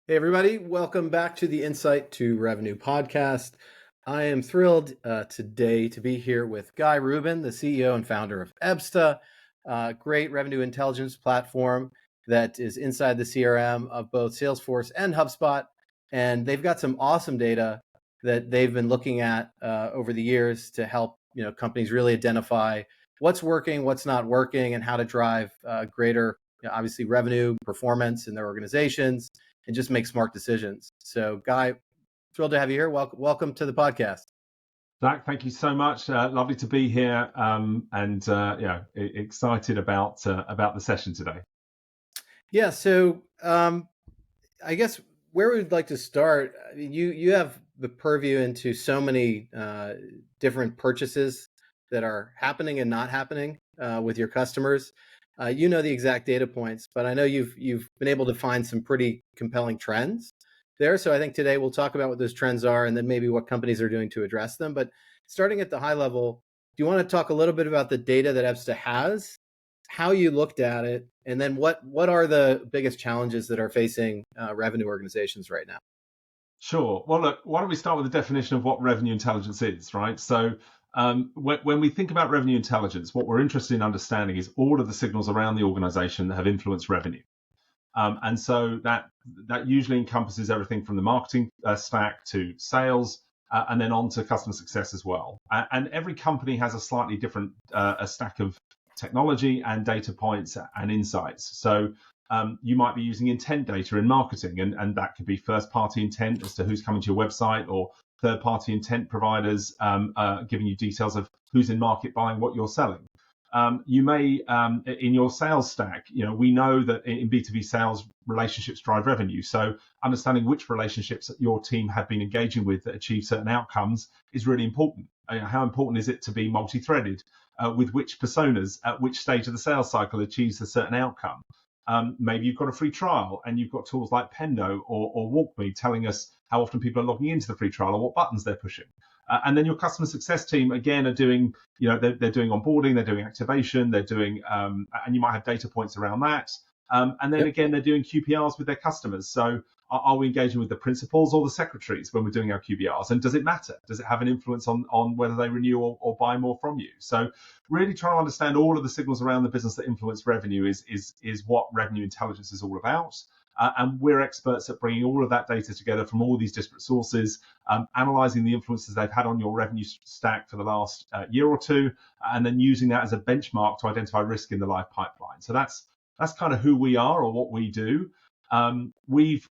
Hey, everybody. Welcome back to the Insight to Revenue podcast. I am thrilled today to be here with Guy Rubin, the CEO and founder of Ebsta, a great revenue intelligence platform that is inside the CRM of both Salesforce and HubSpot. And they've got some awesome data that they've been looking at over the years to help companies really identify what's working, what's not working, and how to drive greater, obviously, revenue performance in their organizations and just make smart decisions. So, Guy, thrilled to have you here. Welcome to the podcast. Zach, thank you so much. Lovely to be here, and excited about the session today. Yeah. So, I guess where we'd like to start. I mean, you have the purview into so many different purchases that are happening and not happening with your customers. You know the exact data points, but I know you've been able to find some pretty compelling trends there. So I think today we'll talk about what those trends are and then maybe what companies are doing to address them. But starting at the high level, do you want to talk a little bit about the data that Ebsta has, how you looked at it, and then what are the biggest challenges that are facing revenue organizations right now? Sure. Well, look, why don't we start with the definition of what revenue intelligence is, right? So when we think about revenue intelligence, what we're interested in understanding is all of the signals around the organization that have influenced revenue. And so that usually encompasses everything from the marketing stack to sales, and then on to customer success as well. And every company has a slightly different a stack of technology and data points and insights. So you might be using intent data in marketing, and that could be first-party intent as to who's coming to your website, or third-party intent providers giving you details of who's in market buying what you're selling. You may, in your sales stack, we know that in B2B sales, relationships drive revenue. So understanding which relationships that your team have been engaging with that achieve certain outcomes is really important. How important is it to be multi-threaded with which personas at which stage of the sales cycle achieves a certain outcome? Maybe you've got a free trial and you've got tools like Pendo or WalkMe telling us how often people are logging into the free trial or what buttons they're pushing. And then your customer success team, again, are doing, they're doing onboarding, they're doing activation, they're doing, and you might have data points around that. And then again, they're doing QPRs with their customers. So are we engaging with the principals or the secretaries when we're doing our QBRs? And does it matter? Does it have an influence on whether they renew or buy more from you? So really trying to understand all of the signals around the business that influence revenue is what revenue intelligence is all about. And we're experts at bringing all of that data together from all these disparate sources, analyzing the influences they've had on your revenue stack for the last year or two, and then using that as a benchmark to identify risk in the live pipeline. So that's kind of who we are or what we do. We've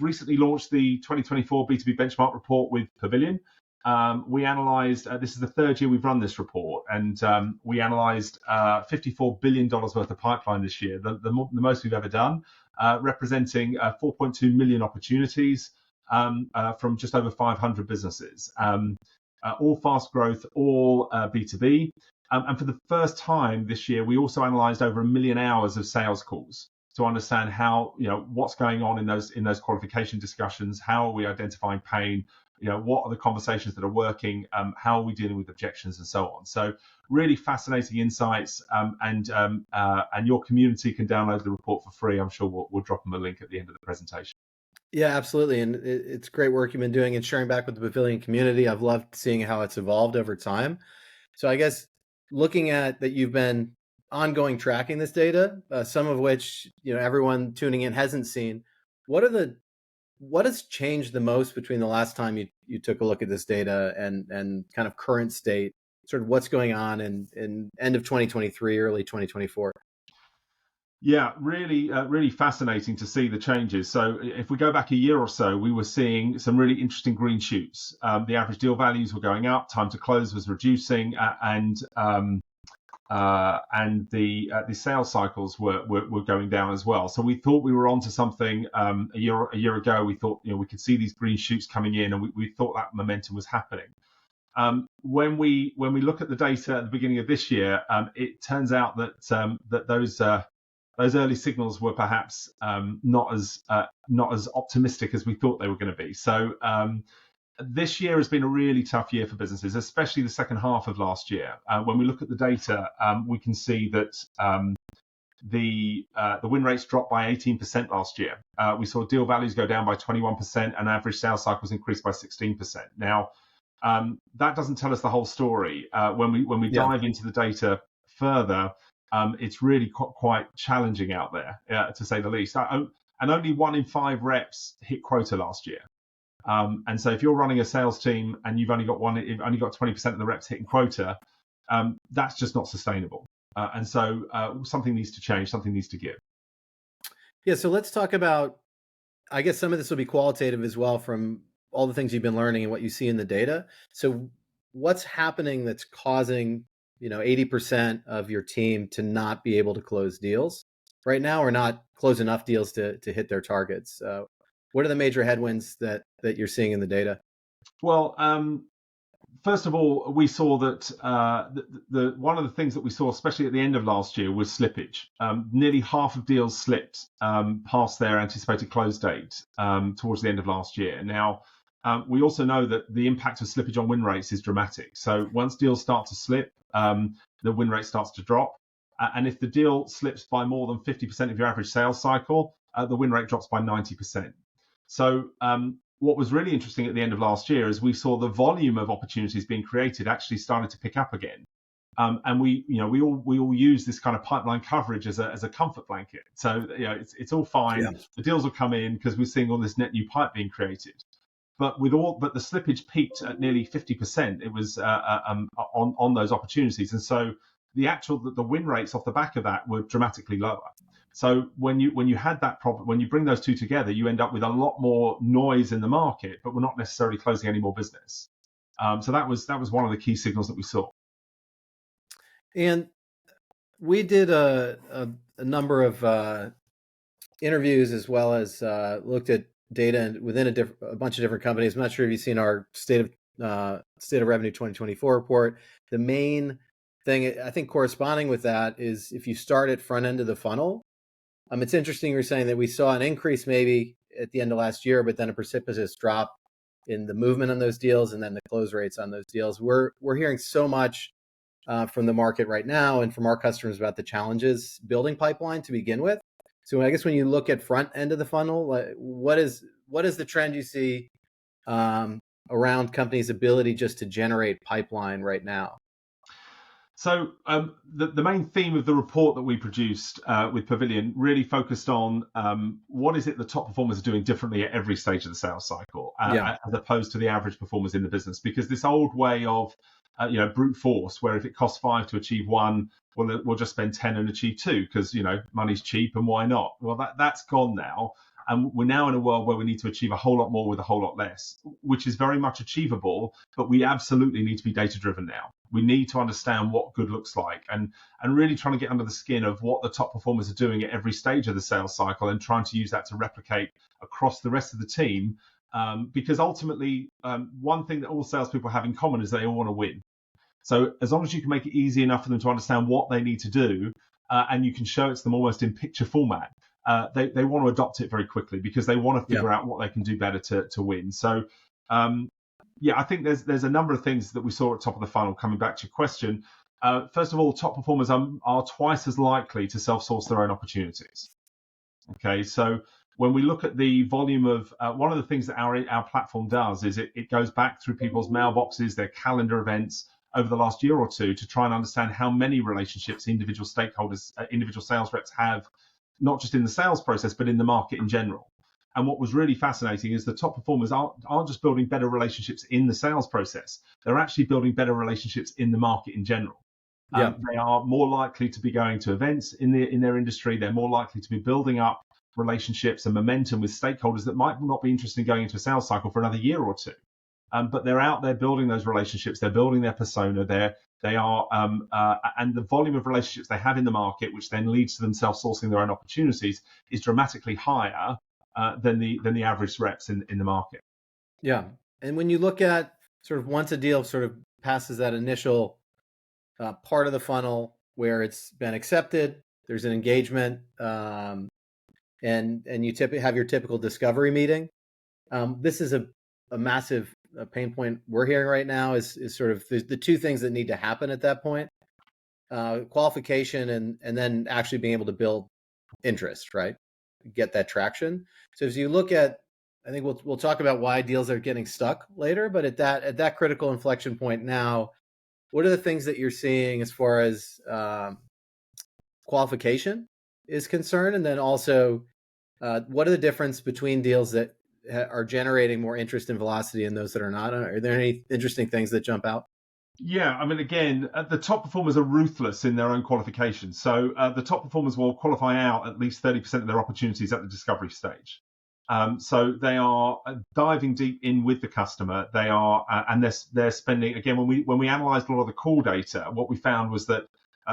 recently launched the 2024 B2B Benchmark Report with Pavilion. We analysed, this is the third year we've run this report, and we analysed $54 billion worth of pipeline this year, the most we've ever done, representing 4.2 million opportunities from just over 500 businesses, all fast growth, all B2B. And for the first time this year, we also analysed over 1 million hours of sales calls to understand how, what's going on in those qualification discussions, how are we identifying pain, what are the conversations that are working, how are we dealing with objections, and so on. So really fascinating insights, and your community can download the report for free. I'm sure we'll drop them a link at the end of the presentation. Yeah, absolutely. And it's great work you've been doing and sharing back with the Pavilion community. I've loved seeing how it's evolved over time. So I guess looking at that, you've been ongoing tracking this data, some of which everyone tuning in hasn't seen. What has changed the most between the last time you took a look at this data and kind of current state, sort of what's going on in end of 2023, early 2024? Yeah, really fascinating to see the changes. So if we go back a year or so, we were seeing some really interesting green shoots. The average deal values were going up, time to close was reducing, and the sales cycles were going down as well. So we thought we were onto something a year ago. We thought we could see these green shoots coming in, and we thought that momentum was happening. When we look at the data at the beginning of this year, it turns out that those early signals were perhaps not as optimistic as we thought they were going to be. So this year has been a really tough year for businesses, especially the second half of last year. When we look at the data, we can see that the win rates dropped by 18% last year. We saw deal values go down by 21% and average sales cycles increased by 16%. Now, that doesn't tell us the whole story. When we dive into the data further, it's really quite challenging out there, to say the least. And only 1 in 5 reps hit quota last year. And so if you're running a sales team and you've only got 20% of the reps hitting quota, that's just not sustainable. And so something needs to change, something needs to give. Yeah, so let's talk about, I guess some of this will be qualitative as well from all the things you've been learning and what you see in the data. So what's happening that's causing, 80% of your team to not be able to close deals right now, or not close enough deals to hit their targets? What are the major headwinds that you're seeing in the data? Well, first of all, we saw that one of the things that we saw, especially at the end of last year, was slippage. Nearly half of deals slipped past their anticipated close date towards the end of last year. Now, we also know that the impact of slippage on win rates is dramatic. So once deals start to slip, the win rate starts to drop. And if the deal slips by more than 50% of your average sales cycle, the win rate drops by 90%. So what was really interesting at the end of last year is we saw the volume of opportunities being created actually started to pick up again. And we all use this kind of pipeline coverage as a comfort blanket. So it's all fine. Yeah. The deals will come in because we're seeing all this net new pipe being created. But the slippage peaked at nearly 50%. It was on those opportunities, and so the win rates off the back of that were dramatically lower. So when you had that problem, when you bring those two together, you end up with a lot more noise in the market, but we're not necessarily closing any more business. So that was one of the key signals that we saw. And we did a number of interviews as well as looked at data within a bunch of different companies. I'm not sure if you've seen our State of Revenue 2024 report. The main thing I think corresponding with that is if you start at front end of the funnel. It's interesting you're saying that we saw an increase maybe at the end of last year, but then a precipitous drop in the movement on those deals and then the close rates on those deals. We're hearing so much from the market right now and from our customers about the challenges building pipeline to begin with. So I guess when you look at front end of the funnel, what is the trend you see around companies' ability just to generate pipeline right now? So the main theme of the report that we produced with Pavilion really focused on what is it the top performers are doing differently at every stage of the sales cycle, as opposed to the average performers in the business. Because this old way of brute force, where if it costs 5 to achieve 1, well, we'll just spend 10 and achieve 2 because money's cheap and why not? Well, that's gone now. And we're now in a world where we need to achieve a whole lot more with a whole lot less, which is very much achievable, but we absolutely need to be data-driven now. We need to understand what good looks like and really trying to get under the skin of what the top performers are doing at every stage of the sales cycle and trying to use that to replicate across the rest of the team. Because ultimately, one thing that all salespeople have in common is they all want to win. So as long as you can make it easy enough for them to understand what they need to do, and you can show it to them almost in picture format, they want to adopt it very quickly because they want to figure out what they can do better to win. So, I think there's a number of things that we saw at top of the funnel. Coming back to your question, first of all, top performers are twice as likely to self-source their own opportunities. Okay, so when we look at the volume of one of the things that our platform does is it goes back through people's mailboxes, their calendar events over the last year or two to try and understand how many relationships individual stakeholders, individual sales reps have, not just in the sales process, but in the market in general. And what was really fascinating is the top performers aren't just building better relationships in the sales process. They're actually building better relationships in the market in general. They are more likely to be going to events in their industry. They're more likely to be building up relationships and momentum with stakeholders that might not be interested in going into a sales cycle for another year or two. But they're out there building those relationships. They're building their persona. They are, and the volume of relationships they have in the market, which then leads to them self-sourcing their own opportunities, is dramatically higher than the average reps in the market. Yeah, and when you look at sort of once a deal sort of passes that initial part of the funnel where it's been accepted, there's an engagement, and you have your typical discovery meeting. This is a massive pain point we're hearing right now is sort of the two things that need to happen at that point. qualification, and then actually being able to build interest, right? Get that traction. So as you look at, I think we'll talk about why deals are getting stuck later, but at that critical inflection point now, what are the things that you're seeing as far as qualification is concerned, and then also what are the difference between deals that are generating more interest and velocity and those that are not? Are there any interesting things that jump out? Yeah, I mean, again, the top performers are ruthless in their own qualification. So the top performers will qualify out at least 30% of their opportunities at the discovery stage. So they are diving deep in with the customer. They are, and they're spending, again, when we analysed a lot of the call data, what we found was that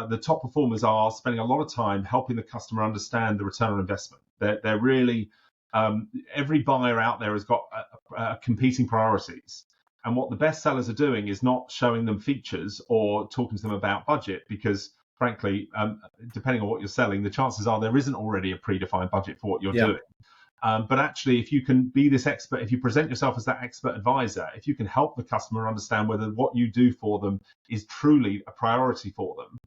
the top performers are spending a lot of time helping the customer understand the return on investment. They're really, every buyer out there has got competing priorities. And what the best sellers are doing is not showing them features or talking to them about budget, because frankly, depending on what you're selling, the chances are there isn't already a predefined budget for what you're Yeah. doing. But actually, if you can be this expert, if you present yourself as that expert advisor, if you can help the customer understand whether what you do for them is truly a priority for them,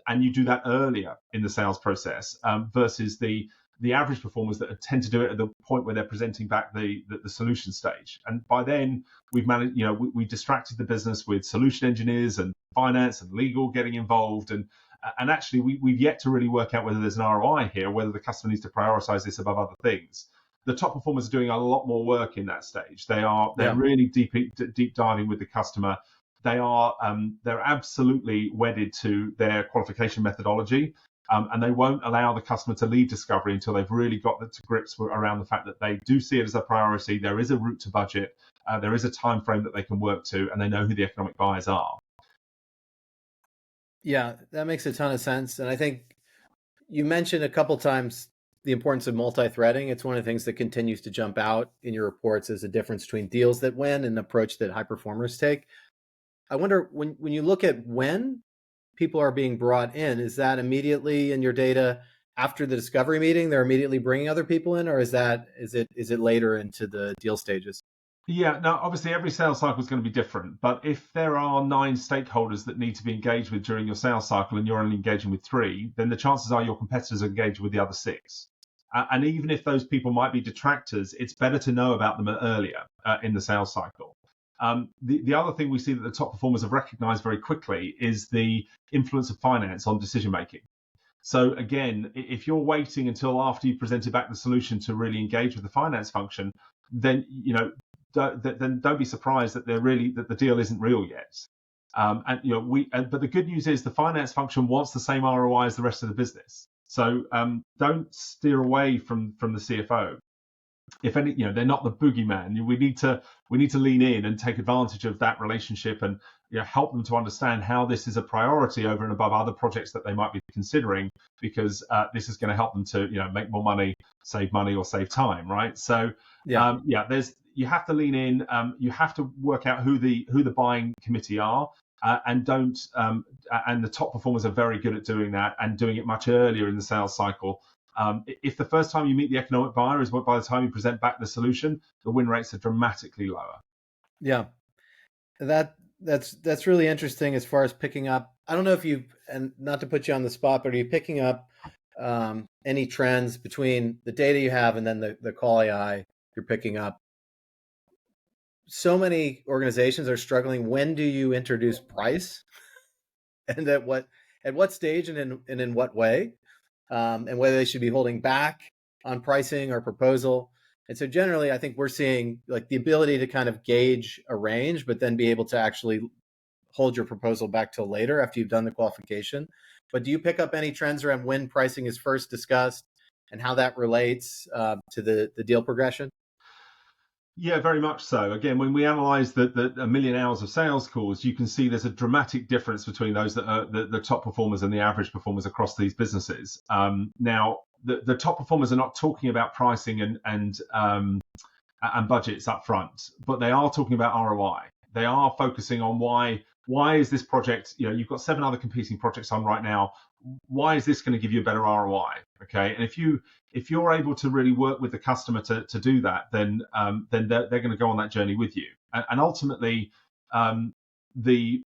and you do that earlier in the sales process versus the average performers that tend to do it at the point where they're presenting back the solution stage. And by then we've managed, we distracted the business with solution engineers and finance and legal getting involved. And actually we've yet to really work out whether there's an ROI here, whether the customer needs to prioritize this above other things. The top performers are doing a lot more work in that stage. They're really deep diving with the customer. They're absolutely wedded to their qualification methodology. And they won't allow the customer to leave discovery until they've really got to grips around the fact that they do see it as a priority. There is a route to budget. There is a time frame that they can work to, and they know who the economic buyers are. Yeah, that makes a ton of sense. And I think you mentioned a couple times the importance of multi-threading. It's one of the things that continues to jump out in your reports as a difference between deals that win and the approach that high performers take. I wonder, when you look at when people are being brought in, is that immediately in your data after the discovery meeting, they're immediately bringing other people in, or is it later into the deal stages? Yeah, now obviously every sales cycle is going to be different, but if there are 9 stakeholders that need to be engaged with during your sales cycle and you're only engaging with 3, then the chances are your competitors are engaged with the other 6. And even if those people might be detractors, it's better to know about them earlier in the sales cycle. The other thing we see that the top performers have recognized very quickly is the influence of finance on decision making. So again, if you're waiting until after you've presented back the solution to really engage with the finance function, then don't be surprised that that the deal isn't real yet. But the good news is the finance function wants the same ROI as the rest of the business. So don't steer away from the CFO. If any, they're not the boogeyman. We need to lean in and take advantage of that relationship and help them to understand how this is a priority over and above other projects that they might be considering, because this is going to help them to make more money, or save time, right? So you have to lean in. You have to work out who the buying committee are. And the top performers are very good at doing that and doing it much earlier in the sales cycle. If the first time you meet the economic buyer is by the time you present back the solution, the win rates are dramatically lower. Yeah, that's really interesting as far as picking up. I don't know if you, and not to put you on the spot, but are you picking up any trends between the data you have and then the call AI you're picking up? So many organizations are struggling. When do you introduce price, and at what stage, and in what way, and whether they should be holding back on pricing or proposal? And so generally, I think we're seeing like the ability to kind of gauge a range, but then be able to actually hold your proposal back till later after you've done the qualification. But do you pick up any trends around when pricing is first discussed and how that relates to the deal progression? Yeah, very much so. Again, when we analyze the 1 million hours of sales calls, you can see there's a dramatic difference between those that are the top performers and the average performers across these businesses. Now, the top performers are not talking about pricing and budgets up front, but they are talking about ROI. They are focusing on why is this project, you've got 7 other competing projects on right now. Why is this going to give you a better ROI? Okay. And if you're able to really work with the customer to do that, then they're going to go on that journey with you. And ultimately, the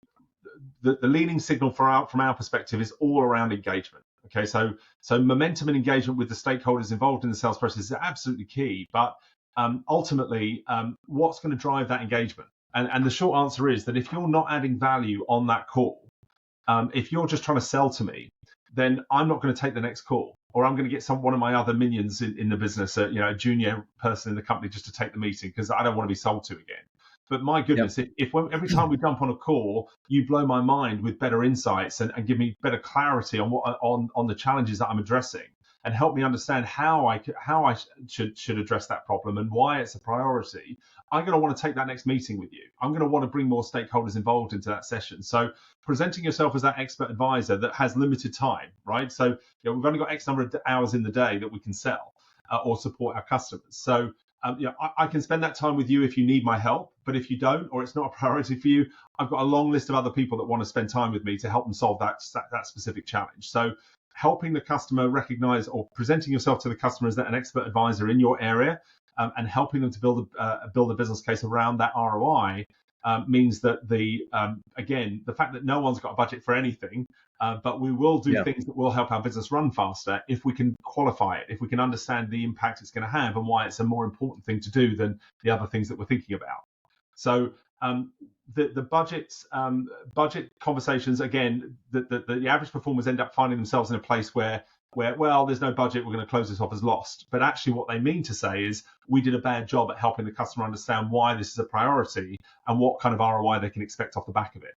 the leading signal from our perspective is all around engagement. Okay, so momentum and engagement with the stakeholders involved in the sales process is absolutely key. But ultimately, what's going to drive that engagement? And the short answer is that if you're not adding value on that call, if you're just trying to sell to me, then I'm not going to take the next call, or I'm going to get one of my other minions in the business, a junior person in the company, just to take the meeting because I don't want to be sold to again. But my goodness, if every time we jump on a call, you blow my mind with better insights and give me better clarity on on the challenges that I'm addressing, and help me understand how I should address that problem and why it's a priority, I'm going to want to take that next meeting with you. I'm going to want to bring more stakeholders involved into that session. So presenting yourself as that expert advisor that has limited time, right? So we've only got X number of hours in the day that we can sell or support our customers. So I can spend that time with you if you need my help, but if you don't, or it's not a priority for you, I've got a long list of other people that want to spend time with me to help them solve that specific challenge. So helping the customer recognize, or presenting yourself to the customer as an expert advisor in your area, and helping them to build a business case around that ROI, means that again, the fact that no one's got a budget for anything, but we will do things that will help our business run faster if we can qualify it, if we can understand the impact it's going to have and why it's a more important thing to do than the other things that we're thinking about. So the budget conversations, again, the average performers end up finding themselves in a place where, well, there's no budget, we're going to close this off as lost. But actually what they mean to say is we did a bad job at helping the customer understand why this is a priority and what kind of ROI they can expect off the back of it.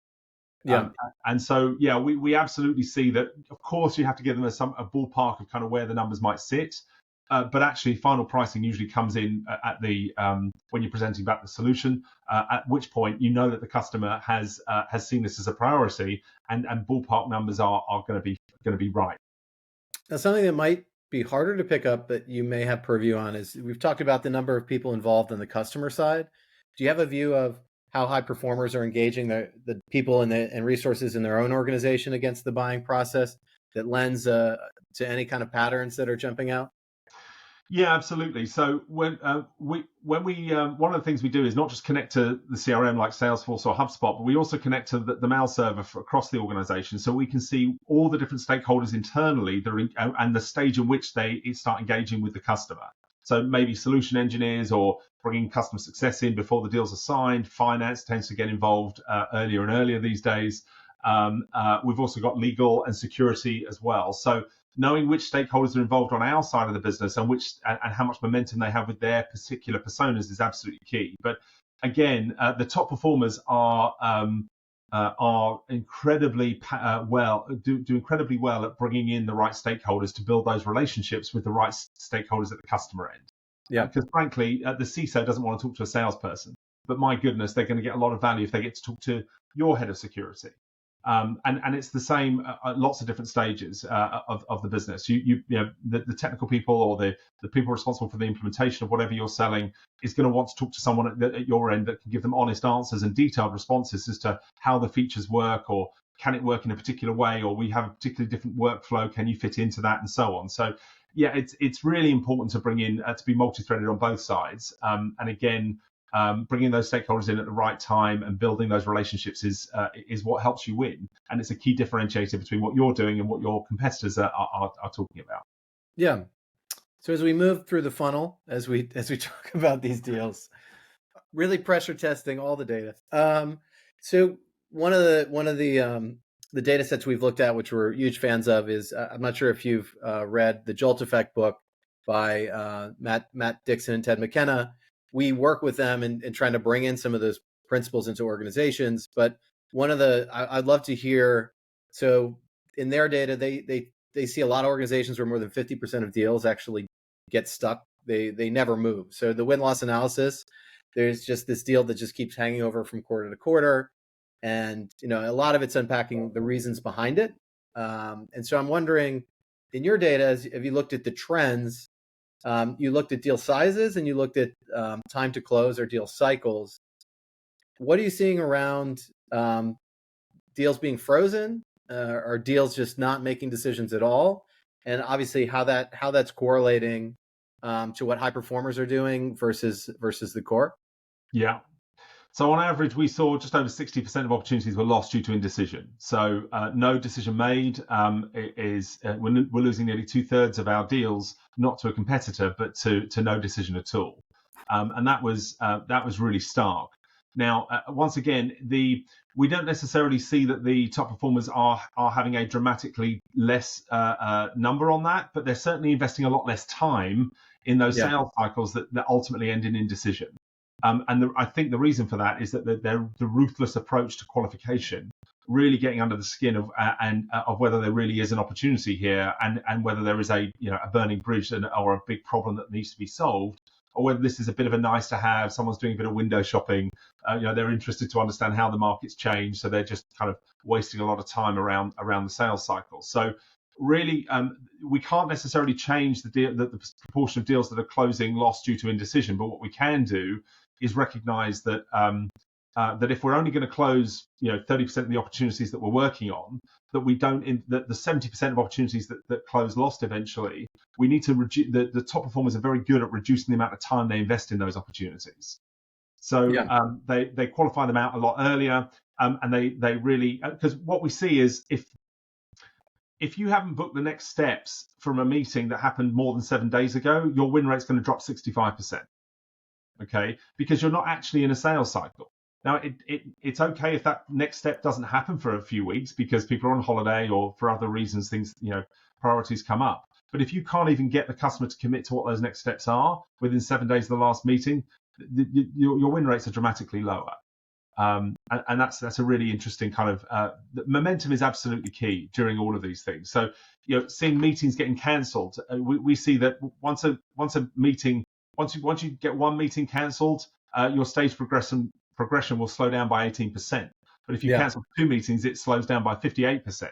Yeah. And so, we absolutely see that. Of course, you have to give them a ballpark of kind of where the numbers might sit. But actually, final pricing usually comes in at the when you're presenting back the solution, at which point you know that the customer has seen this as a priority, and ballpark numbers are going to be right. Now, something that might be harder to pick up that you may have purview on is we've talked about the number of people involved on the customer side. Do you have a view of how high performers are engaging the people and resources in their own organization against the buying process that lends to any kind of patterns that are jumping out? Yeah, absolutely. So when we one of the things we do is not just connect to the CRM like Salesforce or HubSpot, but we also connect to the mail server across the organization, so we can see all the different stakeholders internally and the stage in which they start engaging with the customer. So maybe solution engineers or bringing customer success in before the deals are signed. Finance tends to get involved earlier and earlier these days. We've also got legal and security as well. So knowing which stakeholders are involved on our side of the business and how much momentum they have with their particular personas is absolutely key. But again, the top performers are incredibly do incredibly well at bringing in the right stakeholders to build those relationships with the right stakeholders at the customer end. Yeah. Because frankly, the CISO doesn't want to talk to a salesperson, but my goodness, they're going to get a lot of value if they get to talk to your head of security. And it's the same at lots of different stages of the business. The technical people or the people responsible for the implementation of whatever you're selling is going to want to talk to someone at your end that can give them honest answers and detailed responses as to how the features work, or can it work in a particular way, or we have a particularly different workflow, can you fit into that, and so on. So yeah, it's really important to bring in to be multi-threaded on both sides. And again, bringing those stakeholders in at the right time and building those relationships is what helps you win, and it's a key differentiator between what you're doing and what your competitors are talking about. Yeah. So as we move through the funnel, as we talk about these deals, really pressure testing all the data. So one of the data sets we've looked at, which we're huge fans of, is I'm not sure if you've read the Jolt Effect book by Matt Dixon and Ted McKenna. We work with them in trying to bring in some of those principles into organizations. But I'd love to hear, so in their data, they see a lot of organizations where more than 50% of deals actually get stuck. They never move. So the win-loss analysis, there's just this deal that just keeps hanging over from quarter to quarter. And, a lot of it's unpacking the reasons behind it. And so I'm wondering, in your data, have you looked at the trends? You looked at deal sizes and you looked at time to close or deal cycles. What are you seeing around deals being frozen or deals just not making decisions at all? And obviously how that's correlating to what high performers are doing versus the core? Yeah. So on average, we saw just over 60% of opportunities were lost due to indecision. So no decision made we're losing nearly 2/3 of our deals, not to a competitor, but to no decision at all. And that was really stark. Now, once again, we don't necessarily see that the top performers are having a dramatically less number on that, but they're certainly investing a lot less time in those Yeah. sales cycles that ultimately end in indecision. I think the reason for that is that the ruthless approach to qualification, really getting under the skin of whether there really is an opportunity here, and whether there is a burning bridge or a big problem that needs to be solved, or whether this is a bit of a nice to have. Someone's doing a bit of window shopping. They're interested to understand how the market's changed, so they're just kind of wasting a lot of time around the sales cycle. So really, we can't necessarily change the proportion of deals that are closing lost due to indecision, but what we can do is recognize that that if we're only going to close 30% of the opportunities that we're working on, that we don't that the 70% of opportunities that close lost eventually, we need to reduce. The top performers are very good at reducing the amount of time they invest in those opportunities. So they qualify them out a lot earlier, and they really, because what we see is if you haven't booked the next steps from a meeting that happened more than 7 days ago, your win rate's going to drop 65%. Okay, because you're not actually in a sales cycle. Now, it's okay if that next step doesn't happen for a few weeks because people are on holiday or for other reasons, priorities come up. But if you can't even get the customer to commit to what those next steps are within 7 days of the last meeting, your win rates are dramatically lower. And that's a really interesting kind of momentum is absolutely key during all of these things. So seeing meetings getting cancelled, we see that once you get one meeting cancelled, your stage progression will slow down by 18%. But if you cancel 2 meetings, it slows down by 58%.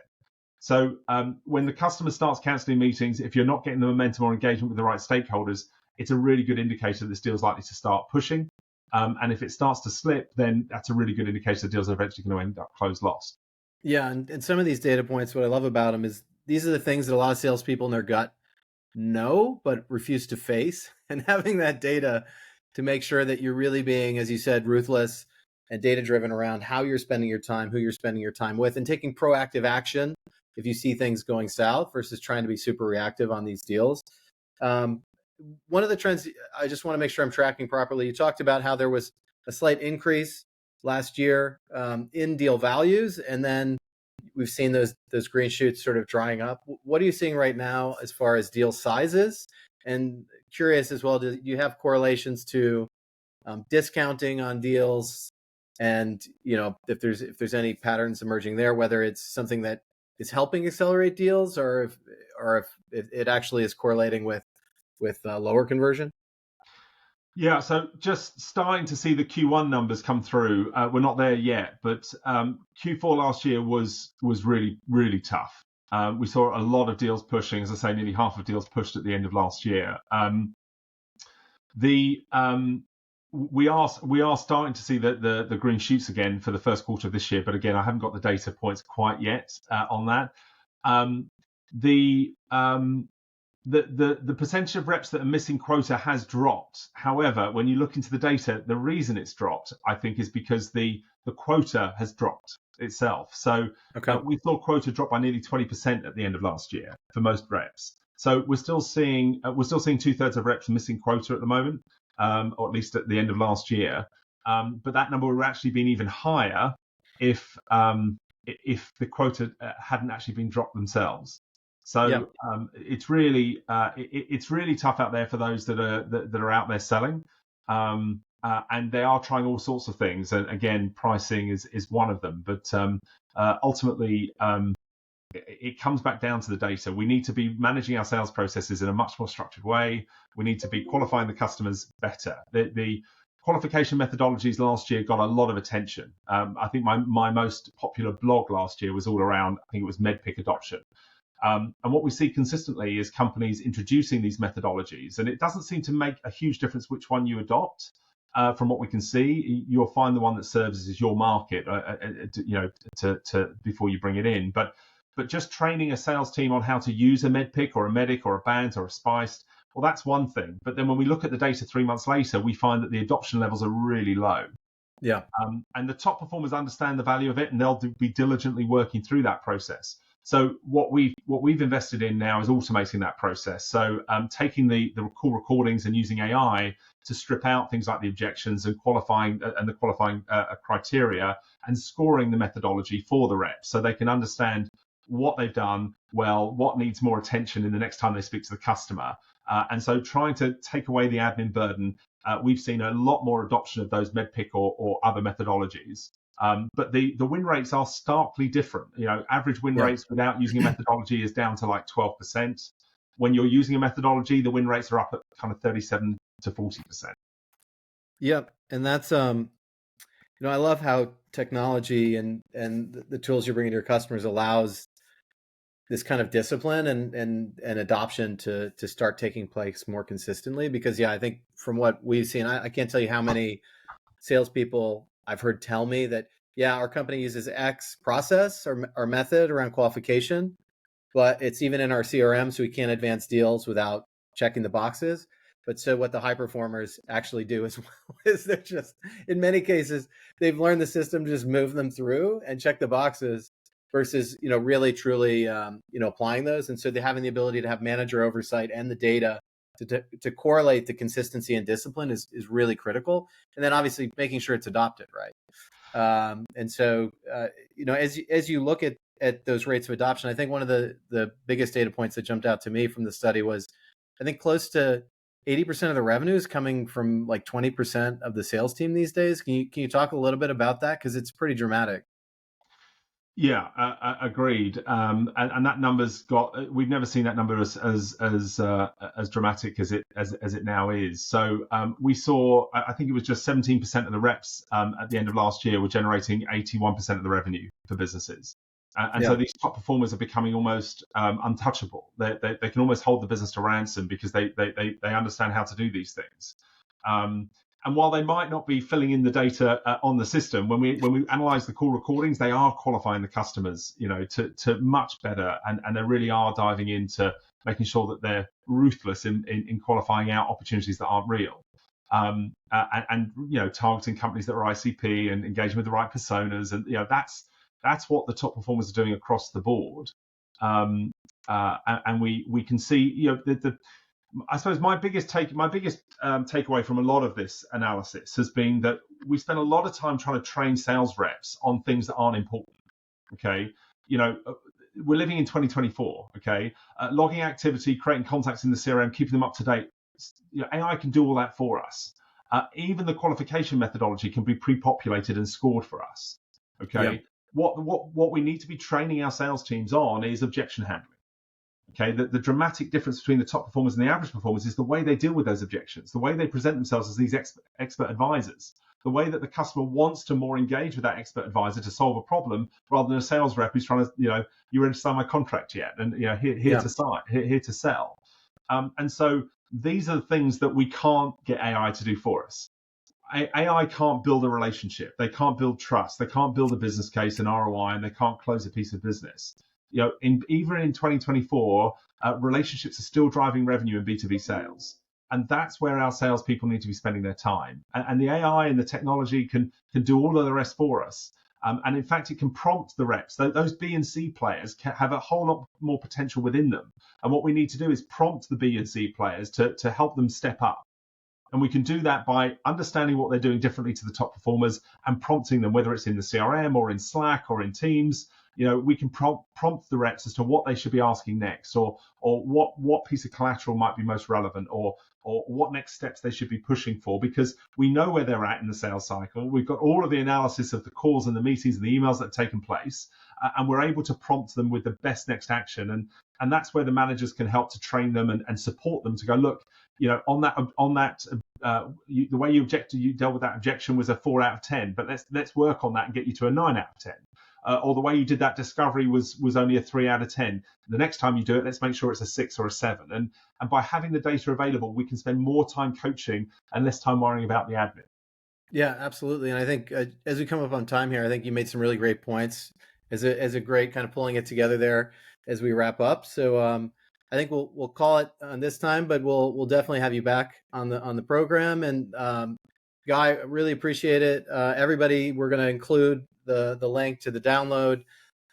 So when the customer starts cancelling meetings, if you're not getting the momentum or engagement with the right stakeholders, it's a really good indicator that this deal is likely to start pushing. And if it starts to slip, then that's a really good indicator that deals are eventually going to end up closed lost. Yeah, and some of these data points, what I love about them is these are the things that a lot of salespeople in their gut know but refuse to face. And having that data to make sure that you're really being, as you said, ruthless and data driven around how you're spending your time, who you're spending your time with, and taking proactive action if you see things going south versus trying to be super reactive on these deals. One of the trends I just want to make sure I'm tracking properly, you talked about how there was a slight increase last year in deal values, and then we've seen those green shoots sort of drying up. What are you seeing right now as far as deal sizes? And curious as well, do you have correlations to discounting on deals, and if there's any patterns emerging there, whether it's something that is helping accelerate deals, or if it actually is correlating with lower conversion? Yeah, so just starting to see the Q1 numbers come through. We're not there yet, but Q4 last year was really, really tough. We saw a lot of deals pushing, as I say, nearly half of deals pushed at the end of last year. We are starting to see the green shoots again for the first quarter of this year, but again, I haven't got the data points quite yet on that. The percentage of reps that are missing quota has dropped. However, when you look into the data, the reason it's dropped, I think, is because the quota has dropped itself. So we saw quota drop by nearly 20% at the end of last year for most reps. So we're still seeing 2/3 of reps missing quota at the moment, or at least at the end of last year. But that number would have actually been even higher if the quota hadn't actually been dropped themselves. So it's really tough out there for those that are out there selling, and they are trying all sorts of things. And again, pricing is one of them. But ultimately, it comes back down to the data. We need to be managing our sales processes in a much more structured way. We need to be qualifying the customers better. The qualification methodologies last year got a lot of attention. I think my most popular blog last year was all around, I think it was MedPick adoption. And what we see consistently is companies introducing these methodologies, and it doesn't seem to make a huge difference which one you adopt. From what we can see, you'll find the one that serves as your market, before you bring it in. But just training a sales team on how to use a MedPick or a Medic or a BANT or a Spiced, well, that's one thing. But then when we look at the data 3 months later, we find that the adoption levels are really low. Yeah. And the top performers understand the value of it, and they'll be diligently working through that process. So what we've invested in now is automating that process. So taking the call recordings and using AI to strip out things like the objections and qualifying and the qualifying criteria, and scoring the methodology for the reps so they can understand what they've done well, what needs more attention in the next time they speak to the customer. And so trying to take away the admin burden, we've seen a lot more adoption of those MEDDPICC or other methodologies. But the win rates are starkly different. Average win Yeah. rates without using a methodology is down to like 12%. When you're using a methodology, the win rates are up at kind of 37 to 40%. Yep. And that's I love how technology and the tools you're bringing to your customers allows this kind of discipline and adoption to start taking place more consistently. Because I think from what we've seen, I can't tell you how many salespeople I've heard tell me that our company uses X process or method around qualification, but it's even in our CRM, so we can't advance deals without checking the boxes. But so what the high performers actually do is, is they're just, in many cases, they've learned the system to just move them through and check the boxes versus, really truly, applying those. And so they're having the ability to have manager oversight and the data to correlate the consistency and discipline is really critical. And then obviously making sure it's adopted, right? And so, as you look at those rates of adoption, I think one of the biggest data points that jumped out to me from the study was, I think close to 80% of the revenue is coming from like 20% of the sales team these days. Can you talk a little bit about that? Because it's pretty dramatic. Yeah, agreed. And that number's got. We've never seen that number as dramatic as it now is. So we saw. I think it was just 17% of the reps at the end of last year were generating 81% of the revenue for businesses. And so these top performers are becoming almost untouchable. They can almost hold the business to ransom because they understand how to do these things. And while they might not be filling in the data on the system, when we analyze the call recordings, they are qualifying the customers, to much better, and they really are diving into making sure that they're ruthless in qualifying out opportunities that aren't real, and targeting companies that are ICP and engaging with the right personas, and that's what the top performers are doing across the board. And we can see, I suppose my biggest takeaway from a lot of this analysis has been that we spend a lot of time trying to train sales reps on things that aren't important. Okay, we're living in 2024. Okay, logging activity, creating contacts in the CRM, keeping them up to date. AI can do all that for us. Even the qualification methodology can be pre-populated and scored for us. Okay, Yeah. what we need to be training our sales teams on is objection handling. Okay, the dramatic difference between the top performers and the average performers is the way they deal with those objections, the way they present themselves as these expert advisors, the way that the customer wants to more engage with that expert advisor to solve a problem rather than a sales rep who's trying to, you ready to sign my contract yet? And here to sign, here to sell. And so these are the things that we can't get AI to do for us. AI can't build a relationship. They can't build trust. They can't build a business case and ROI, and they can't close a piece of business. Even in 2024, relationships are still driving revenue in B2B sales. And that's where our salespeople need to be spending their time. And the AI and the technology can do all of the rest for us. And in fact, it can prompt the reps. Those B and C players have a whole lot more potential within them. And what we need to do is prompt the B and C players to help them step up. And we can do that by understanding what they're doing differently to the top performers and prompting them, whether it's in the CRM or in Slack or in Teams. We can prompt the reps as to what they should be asking next, or what piece of collateral might be most relevant, or what next steps they should be pushing for, because we know where they're at in the sales cycle. We've got all of the analysis of the calls and the meetings and the emails that have taken place, and we're able to prompt them with the best next action. And that's where the managers can help to train them and support them to go, look, on that the way you dealt with that objection was a 4 out of 10, but let's work on that and get you to a 9 out of 10. Or the way you did that discovery was only a 3 out of 10. The next time you do it, let's make sure it's a 6 or a 7. And by having the data available, we can spend more time coaching and less time worrying about the admin. Yeah, absolutely. And I think as we come up on time here, I think you made some really great points as a great kind of pulling it together there as we wrap up. So I think we'll call it on this time, but we'll definitely have you back on the program. And Guy, really appreciate it. Everybody, we're going to include the link to the download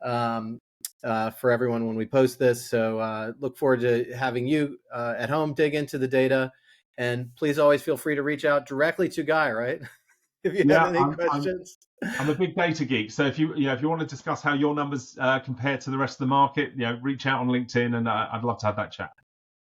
um, for everyone when we post this. So look forward to having you at home dig into the data. And please always feel free to reach out directly to Guy, right? If you have Yeah, any questions. I'm a big data geek. So if you want to discuss how your numbers compare to the rest of the market, reach out on LinkedIn, and I'd love to have that chat.